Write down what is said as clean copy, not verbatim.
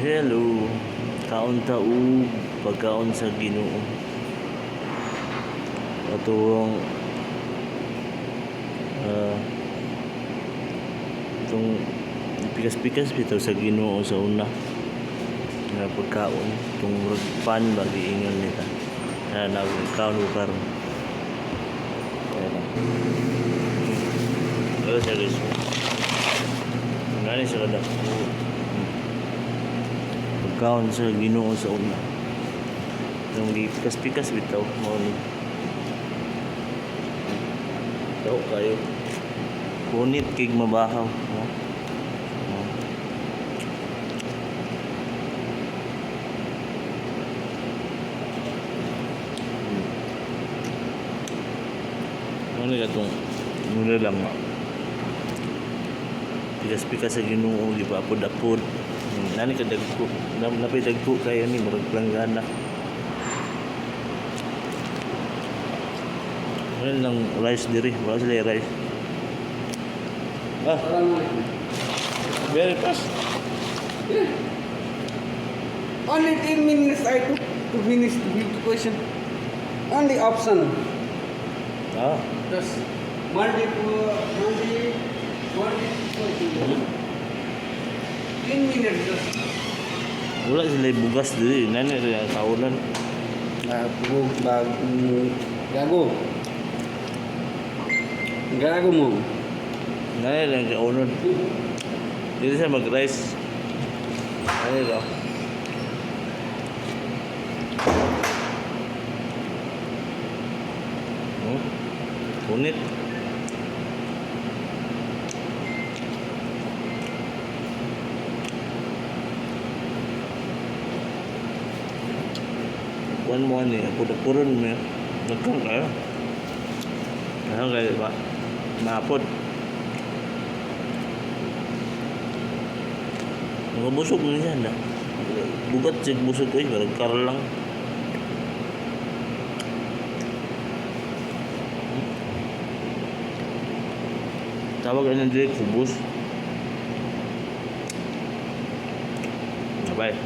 Hello, kaon taog pagkaon sa Ginoo. Atong itong pikas-pikas bitaw sa Ginoo sa una nga pagkaon itong pan bagi ingon nila na nagkaon ko karon. Ano siya guys? Ngani sa kada pagkaon sa Ginoo sa una. Itong pikas-pikas bitaw mo ni. Tao kayo. Kunit kig mabahaw, no? Ano gatong muna lang pikas-pikas sa Ginoo di ba apod-apod. Nani ka dagko, napay dagko kayo ni murag planggana. Ano lang rice diri, wala sila rice. Very fast. Only 10 minutes I took to finish the question. Only option. Just Monday to question. 10 minutes just. Wala sila bugas diri, nani rin ang kaulan. Gago mo. Nani rin ang kaulan. Dili siya mag-rice. Nani rin. Kunit. Kuan mo ni apod-apodon mo. Nagkang kayo. Ano kayo ba? Maapod. Busog na siya na. Bugat siya busog ko eh. Parang karal lang. Tawag ka ng direct kubos. Bye.